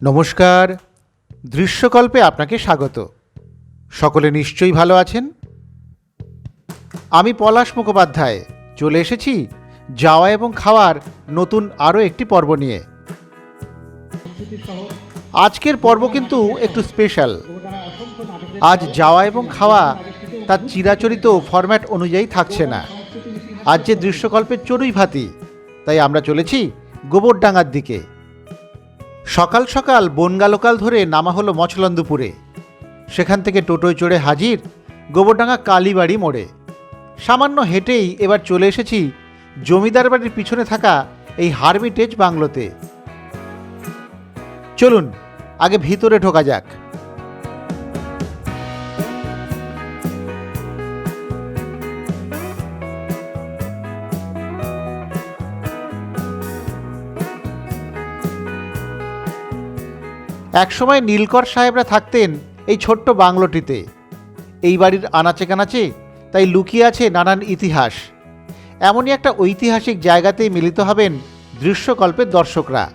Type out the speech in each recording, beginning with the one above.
নমস্কার, দৃশ্যকল্পে আপনাকে স্বাগত। সকলে নিশ্চয়ই ভালো আছেন। আমি পলাশ মুখোপাধ্যায় চলে এসেছি যাওয়া এবং খাওয়ার নতুন আরও একটি পর্ব নিয়ে। আজকের পর্ব কিন্তু একটু স্পেশাল। আজ যাওয়া এবং খাওয়া তার চিরাচরিত ফরম্যাট অনুযায়ী থাকছে না। আজ যে দৃশ্যকল্পের চড়ুই ভাতি, তাই আমরা চলেছি গোবরডাঙ্গার দিকে। সকাল সকাল বনগা লোকাল ধরে নামা হলো মছলন্দপুরে। সেখান থেকে টোটোয় চড়ে হাজির গোবরডাঙ্গা কালীবাড়ি মোড়ে। সামান্য হেঁটেই এবার চলে এসেছি জমিদার বাড়ির পিছনে থাকা এই হারমিটেজ বাংলোতে। চলুন আগে ভিতরে ঢোকা যাক। একসময় নীলকর সাহেবরা থাকতেন এই ছোট্ট বাংলোটিতে। এই বাড়ির আনাচে কানাচে তাই লুকিয়ে আছে নানান ইতিহাস। এমনই একটা ঐতিহাসিক জায়গাতেই মিলিত হবেন দৃশ্যকল্পের দর্শকরা।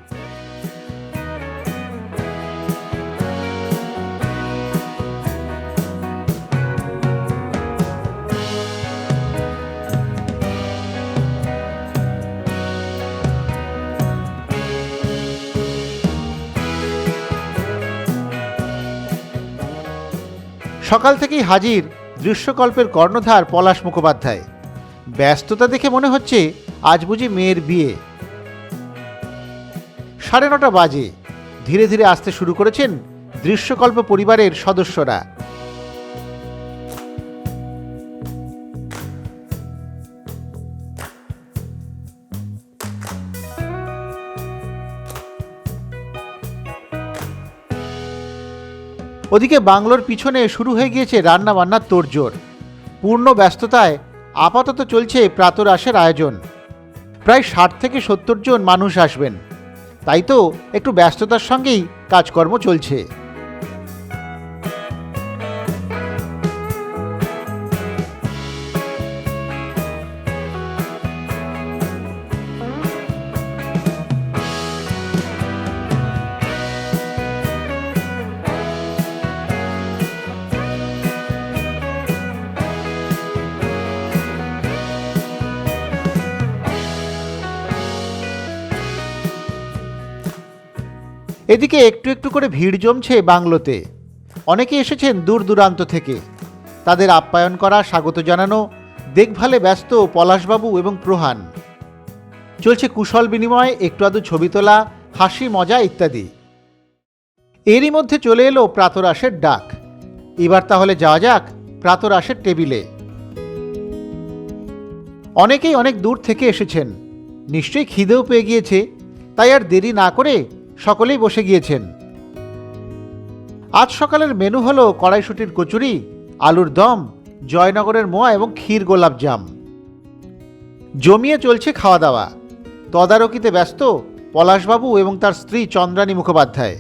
সকাল থেকেই হাজির দৃশ্যকল্পের কর্ণধার পলাশ মুখোপাধ্যায়। ব্যস্ততা দেখে মনে হচ্ছে আজ বুঝি মেয়ের বিয়ে। 9:30 বাজে। ধীরে ধীরে আসতে শুরু করেছেন দৃশ্যকল্প পরিবারের সদস্যরা। ওদিকে বাংলোর পিছনে শুরু হয়ে গিয়েছে রান্না বান্নার তোড়জোড়। পূর্ণ ব্যস্ততায় আপাতত চলছে প্রাতরাশের আয়োজন। প্রায় 60 থেকে 70 জন মানুষ আসবেন, তাই তো একটু ব্যস্ততার সঙ্গেই কাজকর্ম চলছে। এদিকে একটু একটু করে ভিড় জমছে বাংলোতে। অনেকে এসেছেন দূর দূরান্ত থেকে। তাদের আপ্যায়ন করা, স্বাগত জানানো, দেখভালে ব্যস্ত পলাশবাবু এবং প্রহান। চলছে কুশল বিনিময়, একটু আধটু ছবি তোলা, হাসি মজা ইত্যাদি। এরই মধ্যে চলে এলো প্রাতরাশের ডাক। এবার তাহলে যাওয়া যাক প্রাতরাশের টেবিলে। অনেকেই অনেক দূর থেকে এসেছেন, নিশ্চয়ই খিদেও পেয়ে গিয়েছে, তাই আর দেরি না করে সকলেই বসে গিয়েছেন। আজ সকালের মেনু হলো কড়াইশুঁটির কচুরি, আলুর দম, জয়নগরের মোয়া এবং ক্ষীর গোলাপজাম। জমিয়ে চলছে খাওয়া দাওয়া। তদারকিতে ব্যস্ত পলাশবাবু এবং তার স্ত্রী চন্দ্রানী মুখোপাধ্যায়।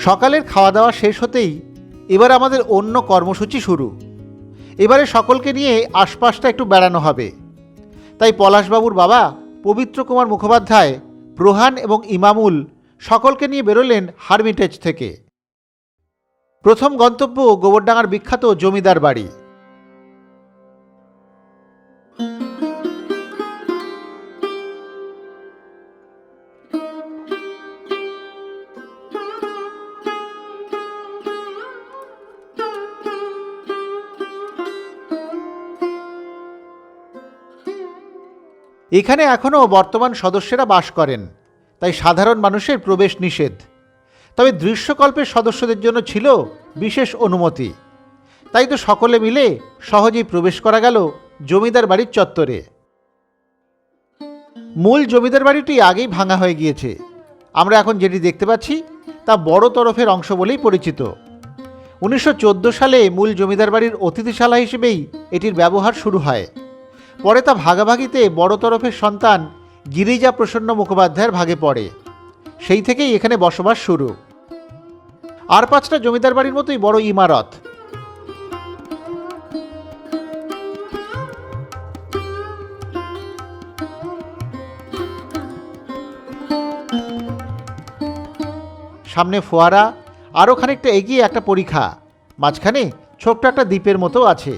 সকালের খাওয়া দাওয়া শেষ হতেই এবার আমাদের অন্য কর্মসূচি শুরু। এবারে সকলকে নিয়ে আশপাশটা একটু বেড়ানো হবে। তাই পলাশবাবুর বাবা পবিত্র কুমার মুখোপাধ্যায় প্রহান এবং ইমামুল সকলকে নিয়ে বেরোলেন হারমিটেজ থেকে। প্রথম গন্তব্য গোবরডাঙ্গার বিখ্যাত জমিদার বাড়ি। এখানে এখনও বর্তমান সদস্যরা বাস করেন, তাই সাধারণ মানুষের প্রবেশ নিষেধ। তবে দৃশ্যকল্পের সদস্যদের জন্য ছিল বিশেষ অনুমতি। তাই তো সকলে মিলে সহজেই প্রবেশ করা গেল জমিদার বাড়ির চত্বরে। মূল জমিদার বাড়িটি আগেই ভাঙা হয়ে গিয়েছে। আমরা এখন যেটি দেখতে পাচ্ছি তা বড় তরফের অংশ বলেই পরিচিত। 1914 সালে মূল জমিদার বাড়ির অতিথিশালা হিসেবেই এটির ব্যবহার শুরু হয়। পরে তা ভাগাভাগিতে বড় তরফের সন্তান গিরিজা প্রসন্ন মুখোপাধ্যায়ের ভাগে পড়ে। সেই থেকেই এখানে বসবাস শুরু। আর 5টা জমিদার বাড়ির মতোই বড় ইমারত। সামনে ফোয়ারা, আরও খানিকটা এগিয়ে একটা পরিখা, মাঝখানে ছোট্ট একটা দ্বীপের মতো আছে।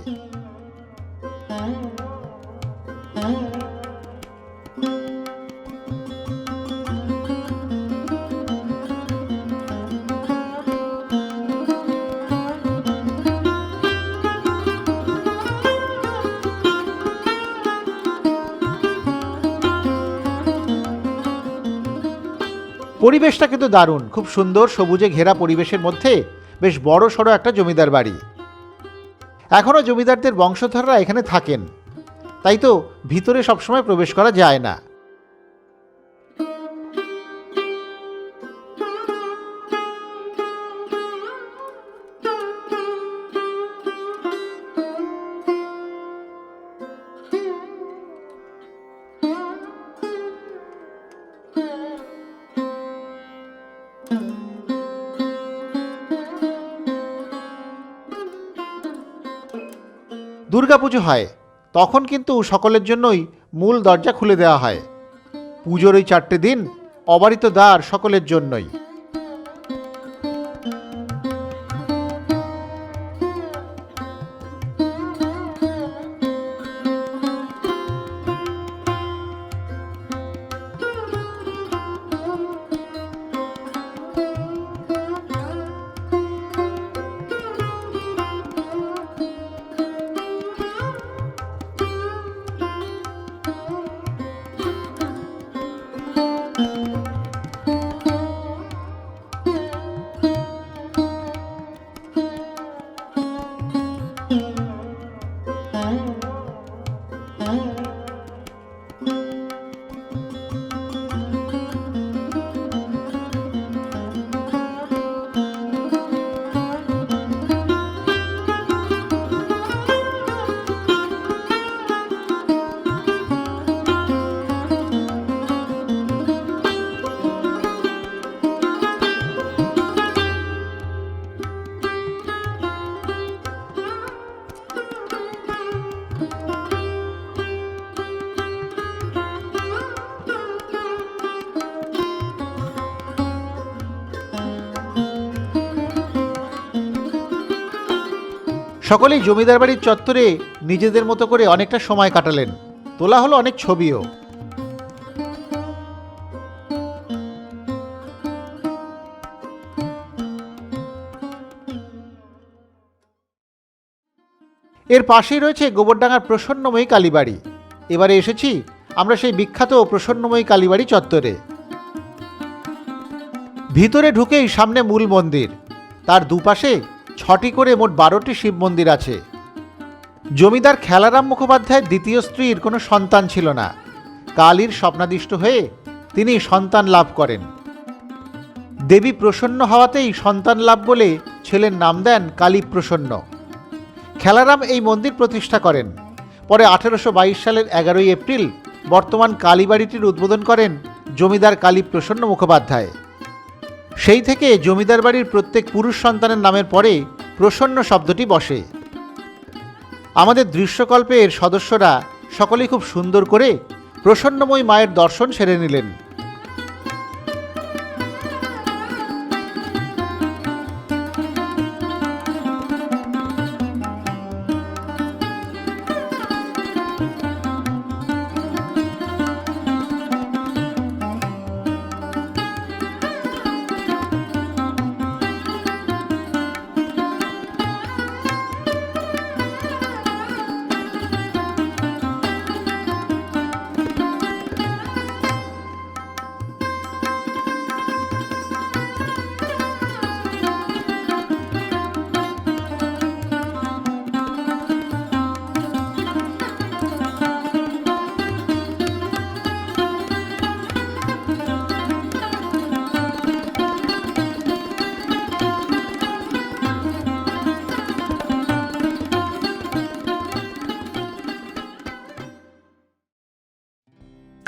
পরিবেশটা কিন্তু দারুণ, খুব সুন্দর সবুজে ঘেরা পরিবেশের মধ্যে বেশ বড় সড়ো একটা জমিদার বাড়ি। এখনও জমিদারদের বংশধররা এখানে থাকেন, তাই তো ভিতরে সবসময় প্রবেশ করা যায় না। দুর্গাপুজো হয়, তখন কিন্তু সকলের জন্যই মূল দরজা খুলে দেওয়া হয়। পুজোর ওই 4টে দিন অবারিত দ্বার সকলের জন্যই। সকলেই জমিদার বাড়ির চত্বরে নিজেদের মতো করে অনেকটা সময় কাটালেন। তোলা হলো অনেক ছবিও। এর পাশেই রয়েছে গোবরডাঙ্গার প্রসন্নময়ী কালীবাড়ি। এবারে এসেছি আমরা সেই বিখ্যাত প্রসন্নময়ী কালীবাড়ি চত্বরে। ভিতরে ঢুকেই সামনে মূল মন্দির, তার দুপাশে 6টি করে মোট 12টি শিব মন্দির আছে। জমিদার খেলারাম মুখোপাধ্যায়ের দ্বিতীয় স্ত্রীর কোনো সন্তান ছিল না। কালীর স্বপ্নাদিষ্ট হয়ে তিনি সন্তান লাভ করেন। দেবী প্রসন্ন হওয়াতেই সন্তান লাভ বলে ছেলের নাম দেন কালী প্রসন্ন। খেলারাম এই মন্দির প্রতিষ্ঠা করেন। পরে 1822 সালের 11ই এপ্রিল বর্তমান কালীবাড়িটির উদ্বোধন করেন জমিদার কালী প্রসন্ন মুখোপাধ্যায়। সেই থেকে জমিদার বাড়ির প্রত্যেক পুরুষ সন্তানের নামের পরে প্রসন্ন শব্দটি বসে। আমাদের দৃশ্যকল্পের সদস্যরা সকলেই খুব সুন্দর করে প্রসন্নময়ী মায়ের দর্শন সেরে নিলেন।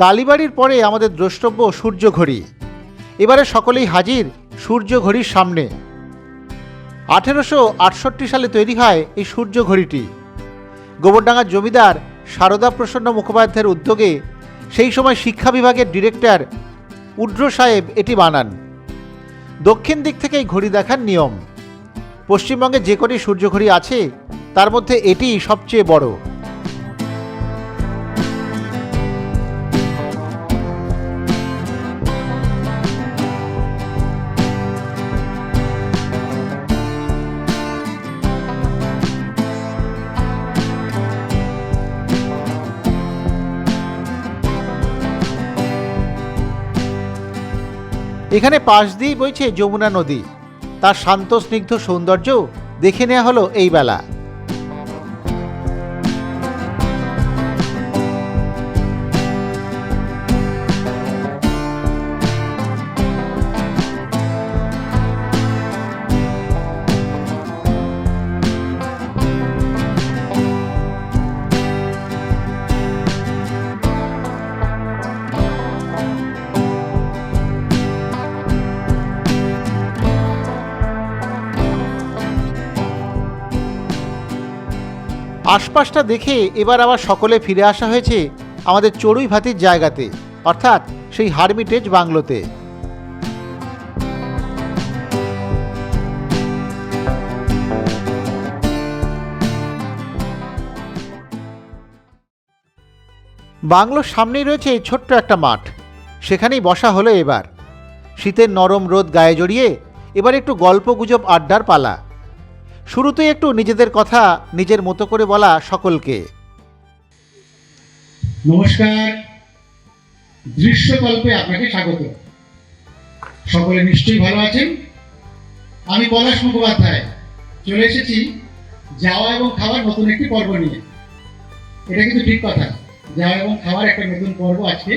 কালীবাড়ির পরে আমাদের দ্রষ্টব্য সূর্যঘড়ি। এবারে সকলেই হাজির সূর্যঘড়ির সামনে। 1868 সালে তৈরি হয় এই সূর্যঘড়িটি। গোবরডাঙ্গার জমিদার সারদা প্রসন্ন মুখোপাধ্যায়ের উদ্যোগে সেই সময় শিক্ষা বিভাগের ডিরেক্টর উড্র সাহেব এটি বানান। দক্ষিণ দিক থেকে এই ঘড়ি দেখার নিয়ম। পশ্চিমবঙ্গে যে কটি সূর্যঘড়ি আছে তার মধ্যে এটি সবচেয়ে বড়। এখানে পাশ দিয়ে বইছে যমুনা নদী। তার শান্ত স্নিগ্ধ সৌন্দর্য দেখে নেওয়া হলো এই বেলা। আশপাশটা দেখে এবার আবার সকলে ফিরে আসা হয়েছে আমাদের চড়ুই ভাতির জায়গাতে, অর্থাৎ সেই হারমিটেজ বাংলোতে। বাংলোর সামনেই রয়েছে ছোট্ট একটা মাঠ, সেখানেই বসা হলো এবার। শীতের নরম রোদ গায়ে জড়িয়ে এবার একটু গল্প গুজব আড্ডার পালা। শুরুতেই একটু নিজেদের কথা নিজের মতো করে বলা সকলকে। নমস্কার, দৃশ্যকল্পে আপনাকে স্বাগত। সকলে নিশ্চয়ই ভালো আছেন। আমি পলাশ মুখোপাধ্যায় চলে এসেছি যাওয়া এবং খাওয়ার নতুন একটি পর্ব নিয়ে। এটা কিন্তু ঠিক কথা, যাওয়া এবং খাওয়ার একটা নতুন পর্ব আজকে।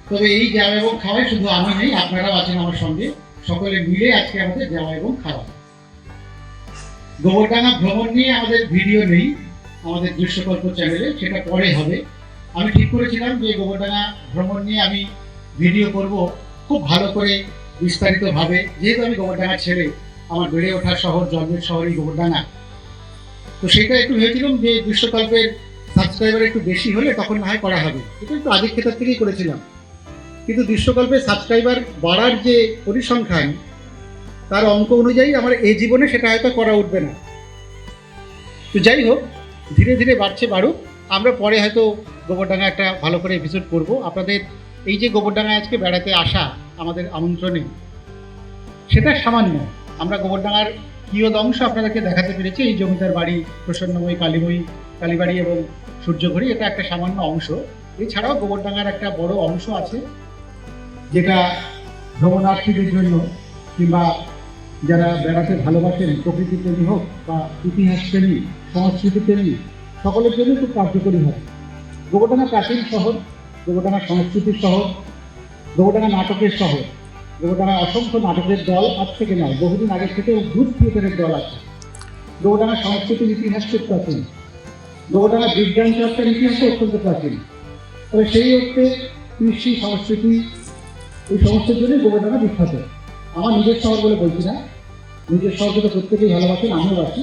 তবে এই যাওয়া এবং খাওয়াই শুধু আমি নেই, আপনারাও আছেন আমার সঙ্গে। সকলে মিলে আজকে আমাদের যাওয়া এবং খাওয়া। গোবরডাঙ্গা ভ্রমণ নিয়ে আমাদের ভিডিও নেই আমাদের দৃশ্যকল্প চ্যানেলে, সেটা পরে হবে। আমি ঠিক করেছিলাম যে গোবরডাঙ্গা ভ্রমণ নিয়ে আমি ভিডিও করব খুব ভালো করে বিস্তারিতভাবে, যেহেতু আমি গোবরডাঙ্গা ছেড়ে, আমার বেড়ে ওঠা শহর, জন্মের শহরই গোবরডাঙ্গা। তো সেটা একটু ভেবেছিলাম যে দৃশ্যকল্পের সাবস্ক্রাইবার একটু বেশি হলে তখন না হয় করা হবে। এটা একটু আগের ক্ষেত্র থেকেই করেছিলাম, কিন্তু দৃশ্যকল্পের সাবস্ক্রাইবার বাড়ার যে পরিসংখ্যান, তার অঙ্ক অনুযায়ী আমার এই জীবনে সেটা হয়তো করা উঠবে না। তো যাই হোক, ধীরে ধীরে বাড়ছে, বাড়ুক। আমরা পরে হয়তো গোবরডাঙ্গা একটা ভালো করে এপিসোড করব। আপনাদের এই যে গোবরডাঙ্গায় আজকে বেড়াতে আসা আমাদের আমন্ত্রণে, সেটা সামান্য। আমরা গোবরডাঙ্গার কিয়দ অংশ আপনাদেরকে দেখাতে পেরেছি। এই জমিদার বাড়ি, প্রসন্নময়ী কালীবাড়ি এবং সূর্যঘড়ি, এটা একটা সামান্য অংশ। এছাড়াও গোবরডাঙ্গার একটা বড় অংশ আছে, যেটা ভ্রমণার্থীদের জন্য কিংবা যারা বেড়াতে ভালোবাসেন, প্রকৃতি প্রেমী হোক বা ইতিহাস প্রেমী, সংস্কৃতি প্রেমী, সকলের জন্য খুব কার্যকরী হয়। গোবরডাঙ্গা প্রাচীন শহর, গোবরডাঙ্গা সংস্কৃতির শহর, গোবরডাঙ্গা নাটকের শহর। গোবরডাঙ্গা অসংখ্য নাটকের দল আজ থেকে নয়, বহুদিন আগে থেকে গ্রুপ থিয়েটারের দল আছে। গোবরডাঙ্গা সংস্কৃতির ইতিহাস খুব প্রাচীন। গোবরডাঙ্গা বিজ্ঞান চর্চার ইতিহাসও অত্যন্ত প্রাচীন। তবে সেই অর্থে কৃষি, সংস্কৃতি, এই সমস্ত জন্যই গোবরডাঙ্গা বিখ্যাত। আমার নিজের শহর বলে বলছি না, নিজের শহরকে তো প্রত্যেকেই ভালোবাসেন, আমিও আছি।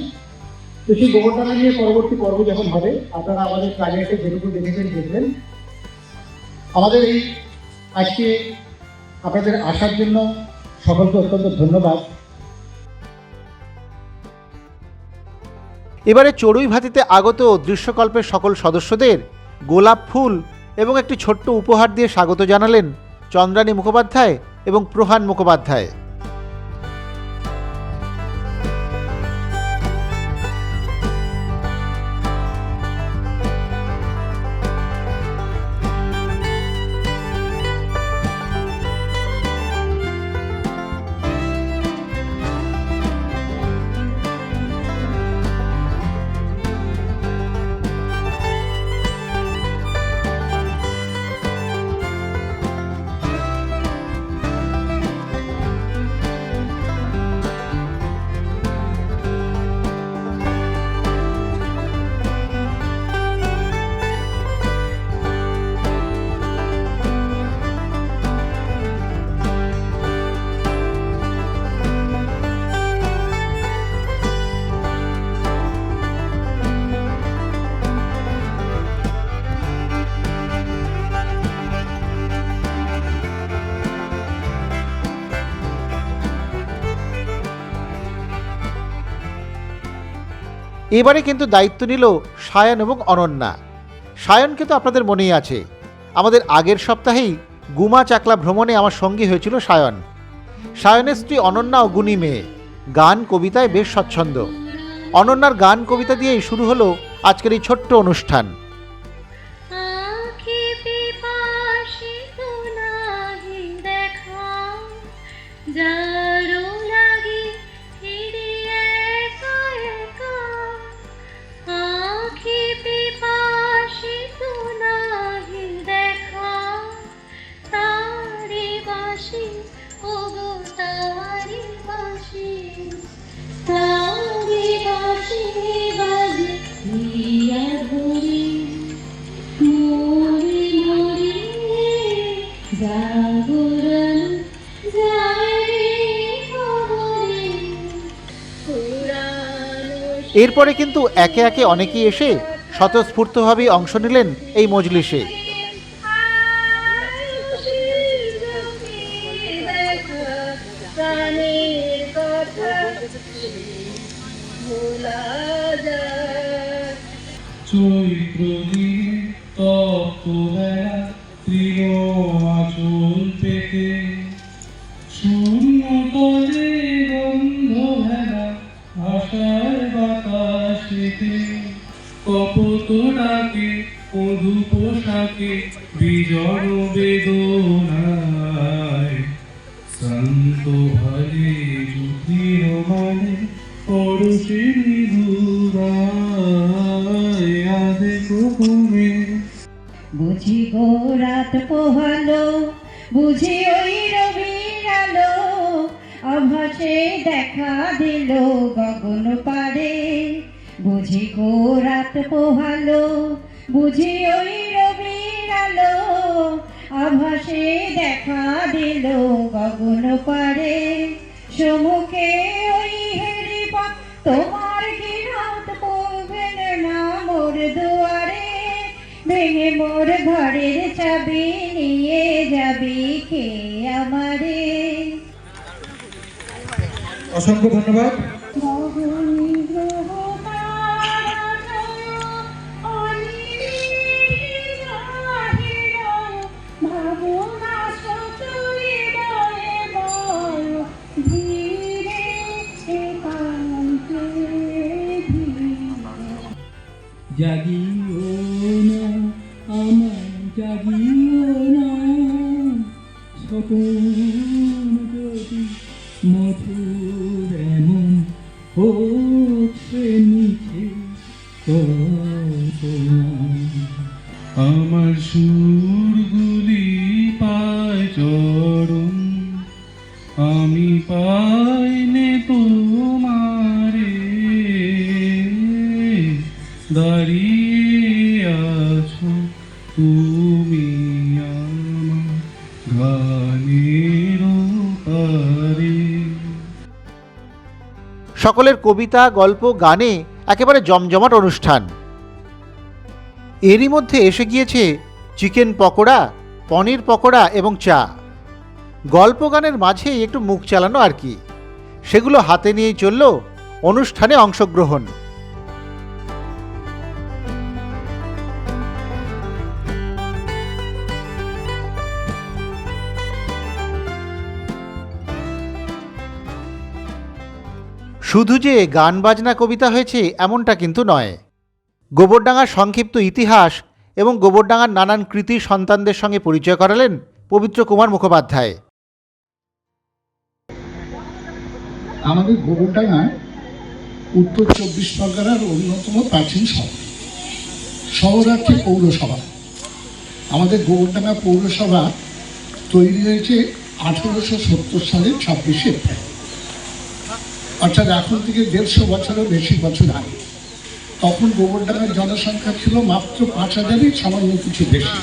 তো সেই গোবরডাঙ্গা নিয়ে পরবর্তী পর্ব যখন হবে, আপনারা আমাদের প্রাইভেটে যেটুকু দেখেছেন দেখবেন। আমাদের এই আজকে আপনাদের আসার জন্য সকলকে অত্যন্ত ধন্যবাদ। এবারে চড়ুই ভাতিতে আগত দৃশ্যকল্পের সকল সদস্যদের গোলাপ ফুল এবং একটি ছোট্ট উপহার দিয়ে স্বাগত জানালেন চন্দ্রানী মুখোপাধ্যায় এবং প্রহান মুখোপাধ্যায়। এবারে কিন্তু দায়িত্ব নিল সায়ন এবং অনন্যা। সায়ন কিন্তু আপনাদের মনেই আছে, আমাদের আগের সপ্তাহেই গুমা চাকলা ভ্রমণে আমার সঙ্গী হয়েছিল সায়ন। সায়নের স্ত্রী অনন্যাও গুণী মেয়ে, গান কবিতায় বেশ স্বচ্ছন্দ। অনন্যার গান কবিতা দিয়েই শুরু হলো আজকের এই ছোট্ট অনুষ্ঠান। এরপরে কিন্তু একে একে অনেকেই এসে স্বতঃস্ফূর্তভাবে অংশ নিলেন এই মজলিসে। কপতনাকে মধু পোশাকে বিজড় বেদনায় শান্ত ভালে যুধির মানে পরশে মৃদুরায় আদে কুকুমে। বুঝি গো রাত পোহালো, বুঝি ওই রবির আলো, আভাসে দেখা দিল গগন পারে। বুঝি গো রাত পোহালো, বুঝি ওই রবির আলো, আভাসে দেখা দিল গগন পারে। সমুখে ওই হেরিপথ তোমার কি রাত পড়বেন না মোর দুয়ারে, ভেঙে মোর ঘরের চাবি নিয়ে যাবি কে আমারে। অসংখ্য ধন্যবাদ। জাগিও না আমার জাগিও না, স্বপন যদি মধুর এমন হচ্ছে নিচে কল্পনা। আমার সুরগুলি পায় চরণ, আমি পাইনে তোমারে, দাঁড়িয়ে আছো তুমি আমার গানের পারে। সকলের কবিতা, গল্প, গানে একেবারে জমজমাট অনুষ্ঠান। এরই মধ্যে এসে গিয়েছে চিকেন পকোড়া, পনির পকোড়া এবং চা। গল্প গানের মাঝেই একটু মুখ চালানো আর কি, সেগুলো হাতে নিয়েই চলল অনুষ্ঠানে অংশগ্রহণ। শুধু যে গান বাজনা কবিতা হয়েছে এমনটা কিন্তু নয়। গোবরডাঙ্গার সংক্ষিপ্ত ইতিহাস এবং গোবরডাঙ্গার নানান কৃতি সন্তানদের সঙ্গে পরিচয় করালেন পবিত্র কুমার মুখোপাধ্যায়। আমাদের গোবরডাঙ্গা উত্তর 24 পরগনার অন্যতম প্রাচীন শহর। শহর আছে পৌরসভা। আমাদের গোবরডাঙ্গা পৌরসভা তৈরি হয়েছে 1870 সালের 26শে এপ্রিল, অর্থাৎ এখন থেকে 150 বছরের বেশি বছর আগে। তখন গোবরডাঙ্গার জনসংখ্যা ছিল মাত্র 5000-ই সামান্য কিছু বেশি,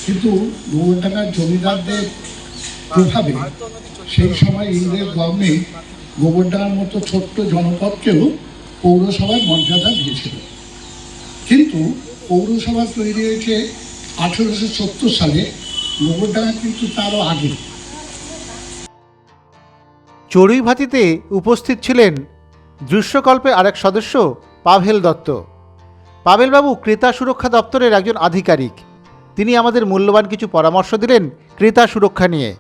কিন্তু গোবরডাঙ্গার জমিদারদের প্রভাবে সেই সময় ইংরেজ গভর্নমেন্ট গোবরডাঙ্গার মতো ছোট্ট জনপদকেও পৌরসভার মর্যাদা দিয়েছিল। কিন্তু পৌরসভা তৈরি হয়েছে 1870 সালে, গোবরডাঙ্গা কিন্তু তারও আগে। চড়ুইভাতিতে উপস্থিত ছিলেন দৃশ্যকল্পের আরেক সদস্য পাভেল দত্ত। পাভেলবাবু ক্রেতা সুরক্ষা দপ্তরের একজন আধিকারিক। তিনি আমাদের মূল্যবান কিছু পরামর্শ দিলেন ক্রেতা সুরক্ষা নিয়ে,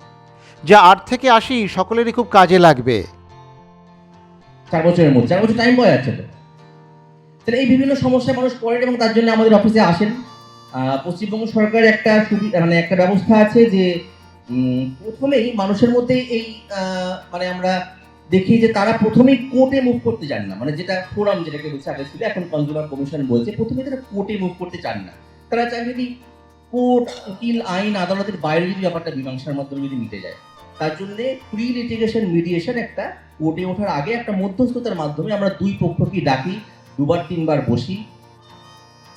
যা 8 থেকে 80 সকলেরই খুব কাজে লাগবে। 4 বছরের মধ্যে 4 বছর টাইম পাওয়া যাচ্ছে তো। তাহলে এই বিভিন্ন সমস্যায় মানুষ পড়েন এবং তার জন্য আমাদের অফিসে আসেন। পশ্চিমবঙ্গ সরকারের একটা মানে একটা ব্যবস্থা আছে যে প্রথমেই মানুষের মধ্যে এই মানে আমরা দেখি যে তারা প্রথমেই কোর্টে মুভ করতে চান না, মানে যেটা ফোরাম যেটাকে বলছে আগে ছিল, এখন কনজিউমার কমিশন বলছে প্রথমে তারা কোর্টে মুভ করতে চান না। তারা চান যদি কোর্ট, উকিল, আইন, আদালতের বাইরে যদি ব্যাপারটা মীমাংসার মাধ্যমে যদি মিটে যায়, তার জন্য প্রি লিটিগেশন মিডিয়েশন একটা কোর্টে ওঠার আগে একটা মধ্যস্থতার মাধ্যমে আমরা দুই পক্ষকে ডাকি, 2-3 বার বসি,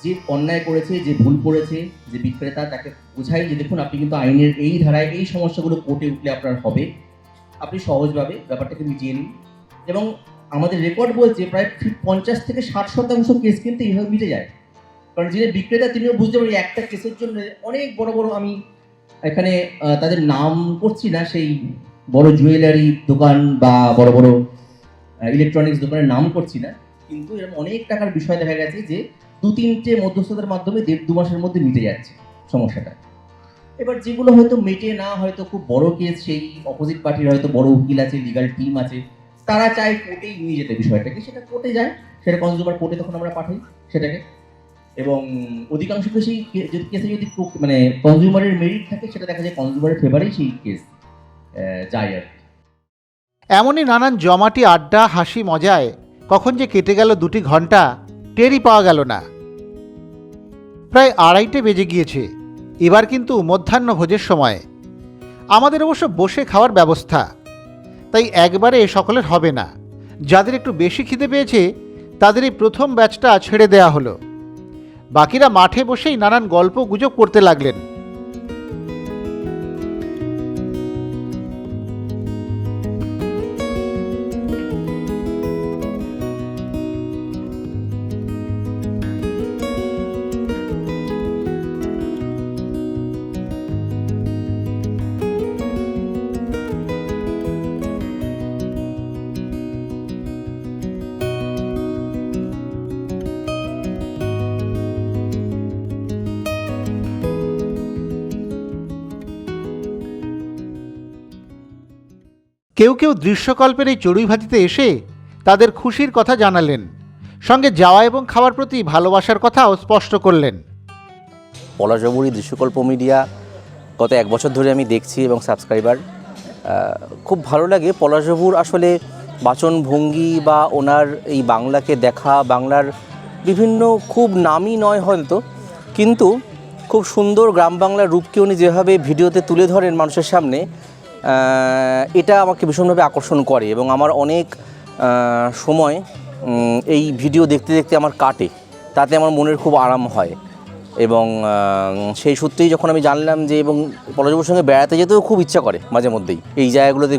যে অন্যায় করেছে, যে ভুল করেছে, যে বিক্রেতা, তাকে বোঝাই যে দেখুন আপনি কিন্তু আইনের এই ধারায় এই সমস্যাগুলো কোর্টে উঠলে আপনার হবে, আপনি সহজভাবে ব্যাপারটাকে মিটিয়ে নিন। এবং আমাদের রেকর্ড বলছে প্রায় 50 থেকে 60% কেস কিন্তু এইভাবে মিটে যায়। কারণ যিনি বিক্রেতা তিনিও বুঝতে পারি একটা কেসের জন্য অনেক বড় বড়, আমি এখানে তাদের নাম করছি না, সেই বড় জুয়েলারি দোকান বা বড় বড় ইলেকট্রনিক্স দোকানের নাম করছি না, কিন্তু এরকম অনেক টাকার বিষয় দেখা গেছে যে 2-3টে মধ্যস্থতার মাধ্যমে 1.5-2 মাসের মধ্যে মিটে যাচ্ছে সমস্যাটা। এবার যেগুলো হয়তো মেটে না, হয়তো খুব বড় কেস, সেই অপোজিট পার্টির হয়তো বড় উকিল আছে, লিগাল টিম আছে, তারা চায় কোর্টেই নিয়ে যেতে বিষয়টাকে, সেটা কোর্টে যায়, সেটা কনজিউমার কোর্টে তখন আমরা পাঠাই সেটাকে। এবং অধিকাংশ কেসেই কেসে যদি মানে কনজিউমারের মেরিট থাকে, সেটা দেখা যায় কনজিউমারের ফেভারেই সেই কেস যায় আর কি। এমনই নানান জমাটি আড্ডা, হাসি মজায় কখন যে কেটে গেল 2টি ঘন্টা টেরই পাওয়া গেল না। প্রায় 2:30 বেজে গিয়েছে। এবার কিন্তু মধ্যাহ্নভোজের সময়। আমাদের অবশ্য বসে খাওয়ার ব্যবস্থা, তাই একবারে সকলের হবে না। যাদের একটু বেশি খিদে পেয়েছে তাদের এই প্রথম ব্যাচটা ছেড়ে দেয়া হলো। বাকিরা মাঠে বসেই নানান গল্প গুজব করতে লাগলেন। কেউ কেউ দৃশ্যকল্পের এই চড়ুইভাতিতে এসে তাদের খুশির কথা জানালেন, সঙ্গে যাওয়া এবং খাওয়ার প্রতি ভালোবাসার কথাও স্পষ্ট করলেন। পলাশবাবুরই দৃশ্যকল্প মিডিয়া গত 1 বছর ধরে আমি দেখছি এবং সাবস্ক্রাইবার। খুব ভালো লাগে পলাশবাবুর আসলে বাচনভঙ্গি বা ওনার এই বাংলাকে দেখা, বাংলার বিভিন্ন খুব নামই নয় হয়তো, কিন্তু খুব সুন্দর গ্রাম বাংলার রূপকে উনি যেভাবে ভিডিওতে তুলে ধরেন মানুষের সামনে, এটা আমাকে ভীষণভাবে আকর্ষণ করে এবং আমার অনেক সময় এই ভিডিও দেখতে দেখতে আমার কাটে, তাতে আমার মনের খুব আরাম হয়। এবং সেই সূত্রেই যখন আমি জানলাম যে, এবং পলাশবাবুর সঙ্গে বেড়াতে যেতেও খুব ইচ্ছা করে মাঝে মধ্যেই, এই জায়গাগুলোতে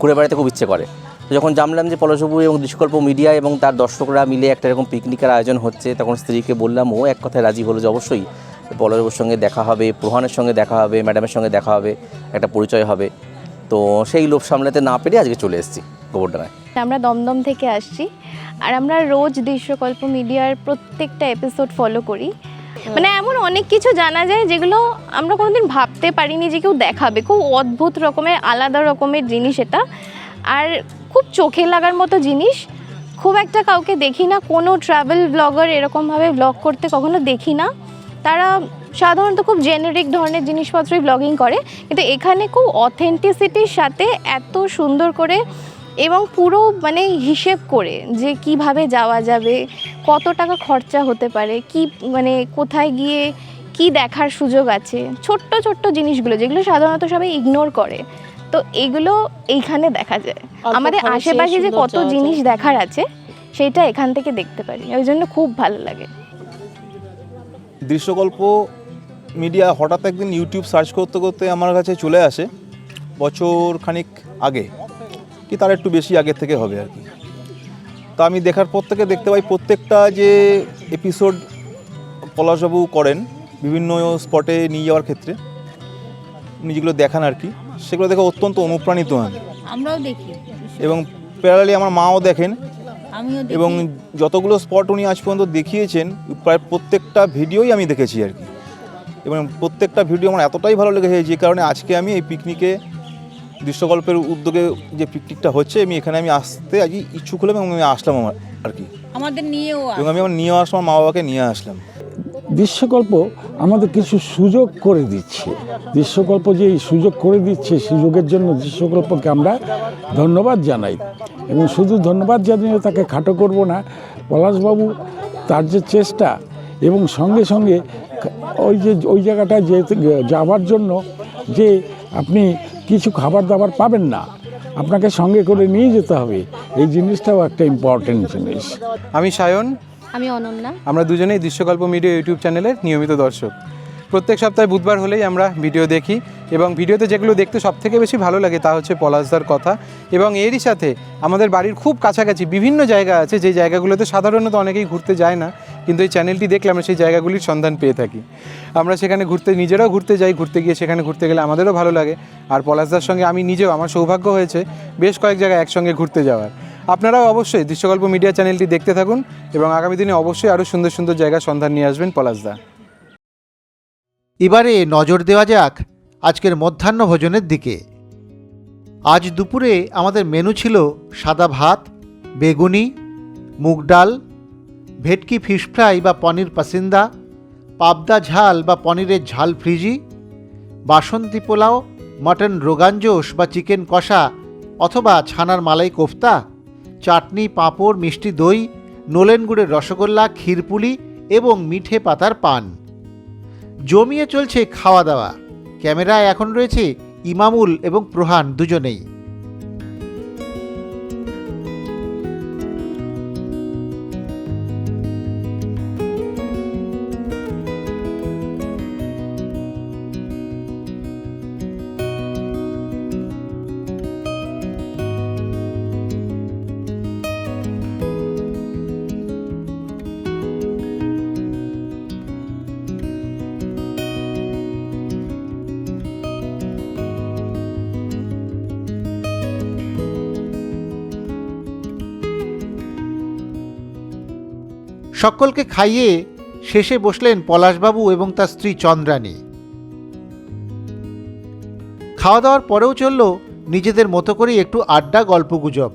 ঘুরে বেড়াতে খুব ইচ্ছে করে। তো যখন জানলাম যে পলাশবাবু এবং দৃশ্যকল্প মিডিয়া এবং তার দর্শকরা মিলে একটা এরকম পিকনিকের আয়োজন হচ্ছে, তখন স্ত্রীকে বললাম, ও এক কথায় রাজি হলো যে অবশ্যই পলাশবাবুর সঙ্গে দেখা হবে, প্রধানের সঙ্গে দেখা হবে, ম্যাডামের সঙ্গে দেখা হবে, একটা পরিচয় হবে। তো সেই লোভ সামলাতে না পেরে আজকে চলে এসেছি গোবরডাঙ্গায়। আমরা দমদম থেকে আসছি, আর আমরা রোজ দৃশ্যকল্প মিডিয়ার প্রত্যেকটা এপিসোড ফলো করি। মানে এমন অনেক কিছু জানা যায় যেগুলো আমরা কোনোদিন ভাবতে পারিনি যে কেউ দেখাবে। খুব অদ্ভুত রকমের, আলাদা রকমের জিনিস এটা, আর খুব চোখে লাগার মতো জিনিস। খুব একটা কাউকে দেখি না, কোনো ট্রাভেল ব্লগার এরকমভাবে ব্লগ করতে কখনো দেখি না। তারা সাধারণত খুব জেনারিক ধরনের জিনিসপত্রই ব্লগিং করে, কিন্তু এখানে খুব অথেন্টিসিটির সাথে এত সুন্দর করে এবং পুরো মানে হিসেব করে যে কিভাবে যাওয়া যাবে, কত টাকা খরচা হতে পারে, কি মানে কোথায় গিয়ে কি দেখার সুযোগ আছে, ছোট্ট ছোট্ট জিনিসগুলো যেগুলো সাধারণত সবাই ইগনোর করে, তো এগুলো এইখানে দেখা যায়। আমাদের আশেপাশে যে কত জিনিস দেখার আছে সেটা এখান থেকে দেখতে পারি, ওই জন্য খুব ভালো লাগে। দৃশ্যকল্প মিডিয়া হঠাৎ একদিন ইউটিউব সার্চ করতে করতে আমার কাছে চলে আসে, বছর খানিক আগে কি তার একটু বেশি আগের থেকে হবে আর কি। তো আমি দেখার পর থেকে দেখতে পাই প্রত্যেকটা যে এপিসোড পলাশবাবু করেন বিভিন্ন স্পটে নিয়ে যাওয়ার ক্ষেত্রে, উনি যেগুলো দেখান আর কি, সেগুলো দেখে অত্যন্ত অনুপ্রাণিত হন। আমরাও দেখি এবং প্যারালালি আমার মাও দেখেন আমিও দেখি। এবং যতগুলো স্পট উনি আজ পর্যন্ত দেখিয়েছেন প্রায় প্রত্যেকটা ভিডিওই আমি দেখেছি আর কি, এবং প্রত্যেকটা ভিডিও আমার এতটাই ভালো লেগেছে যে কারণে আজকে আমি এই পিকনিকে দৃশ্যকল্পের উদ্যোগে যে পিকনিকটা হচ্ছে আমি আসতে আজই ইচ্ছুক হলাম এবং আমি আসলাম আর কি, আমাদের নিয়েও এবং আমি আমার নিয়ে আসলাম, মা বাবাকে নিয়ে আসলাম। দৃশ্যকল্প আমাদের কিছু সুযোগ করে দিচ্ছে, দৃশ্যকল্প যে এই সুযোগ করে দিচ্ছে, সুযোগের জন্য দৃশ্যকল্পকে আমরা ধন্যবাদ জানাই। এবং শুধু ধন্যবাদ জানিয়ে তাকে খাটো করব না, পলাশবাবু তার যে চেষ্টা এবং সঙ্গে সঙ্গে ওই জায়গাটায় যাওয়ার জন্য যে আপনি কিছু খাবার দাবার পাবেন না, আপনাকে সঙ্গে করে নিয়ে যেতে হবে, এই জিনিসটাও একটা ইম্পর্টেন্ট জিনিস। আমি সায়ন, আমি অনন্যা। আমরা দুজনেই দৃশ্যকল্প মিডিয়া ইউটিউব চ্যানেলের নিয়মিত দর্শক। প্রত্যেক সপ্তাহে বুধবার হলেই আমরা ভিডিও দেখি এবং ভিডিওতে যেগুলো দেখতে সবথেকে বেশি ভালো লাগে তা হচ্ছে পলাশদার কথা, এবং এরই সাথে আমাদের বাড়ির খুব কাছাকাছি বিভিন্ন জায়গা আছে যে জায়গাগুলোতে সাধারণত অনেকেই ঘুরতে যায় না, কিন্তু এই চ্যানেলটি দেখলে আমরা সেই জায়গাগুলির সন্ধান পেয়ে থাকি। আমরা সেখানে নিজেরাও ঘুরতে যাই, ঘুরতে গিয়ে সেখানে ঘুরতে গেলে আমাদেরও ভালো লাগে। আর পলাশদার সঙ্গে আমি নিজেও, আমার সৌভাগ্য হয়েছে বেশ কয়েক জায়গায় একসঙ্গে ঘুরতে যাওয়ার। আপনারাও অবশ্যই দৃশ্যকল্প মিডিয়া চ্যানেলটি দেখতে থাকুন এবং আগামী দিনে অবশ্যই আরও সুন্দর সুন্দর জায়গার সন্ধান নিয়ে আসবেন পলাশদা। এবারে নজর দেওয়া যাক আজকের মধ্যাহ্ন ভোজনের দিকে। আজ দুপুরে আমাদের মেনু ছিল সাদা ভাত, বেগুনি, মুগ ডাল, ভেটকি ফিশ ফ্রাই বা পনির পাসিন্দা, পাবদা ঝাল বা পনিরের ঝাল ফ্রিজি, বাসন্তী পোলাও, মটন রোগানজোশ বা চিকেন কষা অথবা ছানার মালাই কোফতা, চাটনি, পাঁপড়, মিষ্টি দই, নোলেন গুড়ের রসগোল্লা, ক্ষীরপুলি এবং মিঠে পাতার পান। জমিয়ে চলছে খাওয়া দাওয়া। ক্যামেরায় এখন রয়েছে ইমামুল এবং প্রহান দুজনেই। সকলকে খাইয়ে শেষে বসলেন পলাশবাবু এবং তার স্ত্রী চন্দ্রানী। খাওয়া দাওয়ার পরেও চলল নিজেদের মতো করে একটু আড্ডা, গল্পগুজব।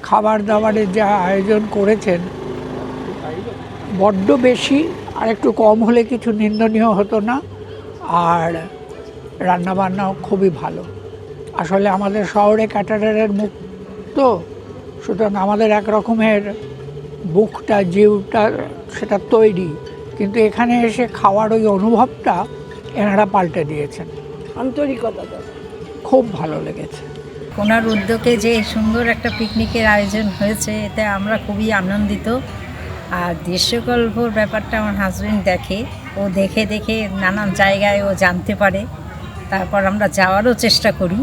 খাবার দাবারের যা আয়োজন করেছেন বড্ড বেশি, আর একটু কম হলে কিছু নিন্দনীয় হতো না। আর রান্নাবান্নাও খুবই ভালো। আসলে আমাদের শহরে ক্যাটারারের মুখ তো, সুতরাং আমাদের এক রকমের বুকটা, জিউটা সেটা তৈরি, কিন্তু এখানে এসে খাওয়ার ওই অনুভবটা এনারা পাল্টে দিয়েছেন। আন্তরিকতা খুব ভালো লেগেছে। ওনার উদ্যোগে যে সুন্দর একটা পিকনিকের আয়োজন হয়েছে, এতে আমরা খুবই আনন্দিত। আর দৃশ্যকল্পর ব্যাপারটা আমার হাজবেন্ড দেখে, ও দেখে দেখে নানান জায়গায় ও জানতে পারে, তারপর আমরা যাওয়ারও চেষ্টা করি।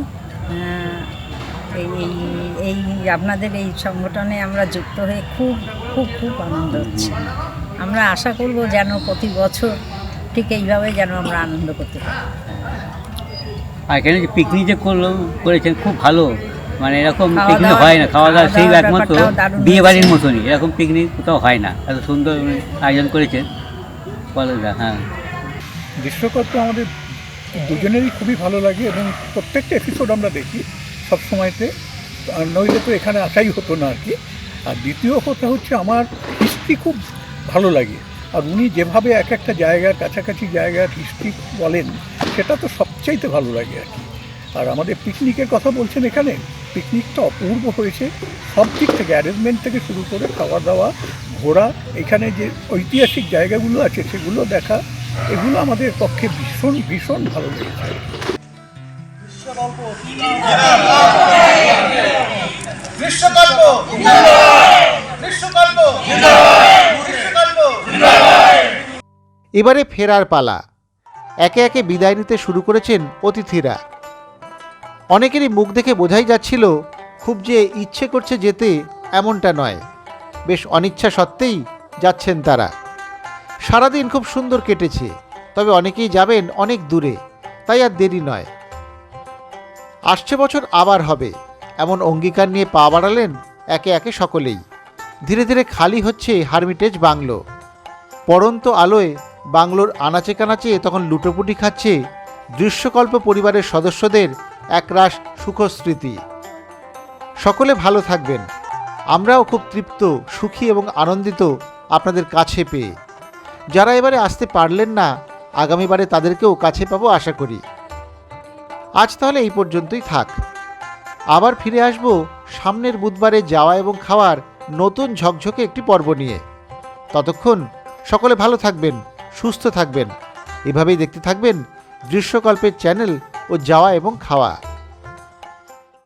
এই আপনাদের এই সংগঠনে আমরা যুক্ত হয়ে খুব খুব খুব আনন্দ হচ্ছে। আমরা আশা করব যেন প্রতি বছর ঠিক এইভাবে যেন আমরা আনন্দ করতে পারি। আর এখানে যে পিকনিক যে করেছেন খুব ভালো, মানে এরকম পিকনিক হয় না, খাওয়া দাওয়া সেই একমাত্র বিয়ে বাড়ির মতনই, এরকম পিকনিক কোথাও হয় না, এত সুন্দর আয়োজন করেছেন পলাশদা। হ্যাঁ, দৃশ্যকল্প আমাদের দুজনেরই খুবই ভালো লাগে এবং প্রত্যেকটা এপিসোড আমরা দেখি সব সময়তে, নইলে তো এখানে আসাই হতো না আর কি। আর দ্বিতীয় কথা হচ্ছে আমার হিস্ট্রি খুব ভালো লাগে, আর উনি যেভাবে এক একটা জায়গার, কাছাকাছি জায়গার হিস্ট্রি বলেন সেটা তো সবচাইতে ভালো লাগে আর কি। আর আমাদের পিকনিকের কথা বলছেন, এখানে পিকনিকটা অপূর্ব হয়েছে সব দিক থেকে, অ্যারেঞ্জমেন্ট থেকে শুরু করে খাওয়া দাওয়া, ঘোরা, এখানে যে ঐতিহাসিক জায়গাগুলো আছে সেগুলো দেখা, এগুলো আমাদের পক্ষে ভীষণ ভীষণ ভালো লেগেছে। এবারে ফেরার পালা। একে একে বিদায় নিতে শুরু করেছেন অতিথিরা। অনেকেরই মুখ দেখে বোঝাই যাচ্ছিল খুব যে ইচ্ছে করছে যেতে এমনটা নয়, বেশ অনিচ্ছা সত্ত্বেই যাচ্ছেন তারা। সারাদিন খুব সুন্দর কেটেছে, তবে অনেকেই যাবেন অনেক দূরে, তাই আর দেরি নয়। আসছে বছর আবার হবে এমন অঙ্গীকার নিয়ে পা বাড়ালেন একে একে সকলেই। ধীরে ধীরে খালি হচ্ছে হারমিটেজ বাংলো। পড়ন্ত আলোয় বাংলোর আনাচে কানাচে তখন লুটোপুটি খাচ্ছে দৃশ্যকল্প পরিবারের সদস্যদের একরাশ সুখস্মৃতি। সকলে ভালো থাকবেন। আমরাও খুব তৃপ্ত, সুখী এবং আনন্দিত আপনাদের কাছে পেয়ে। যারা এবারে আসতে পারলেন না, আগামীবারে তাদেরকেও কাছে পাবো আশা করি। আজ তাহলে এই পর্যন্তই থাক। আবার ফিরে আসব সামনের বুধবারে যাওয়া এবং খাওয়ার নতুন ঝকঝকে একটি পর্ব নিয়ে। ততক্ষণ সকলে ভালো থাকবেন, সুস্থ থাকবেন। এভাবেই দেখতে থাকবেন দৃশ্যকল্পের চ্যানেল ও যাওয়া এবং খাওয়া।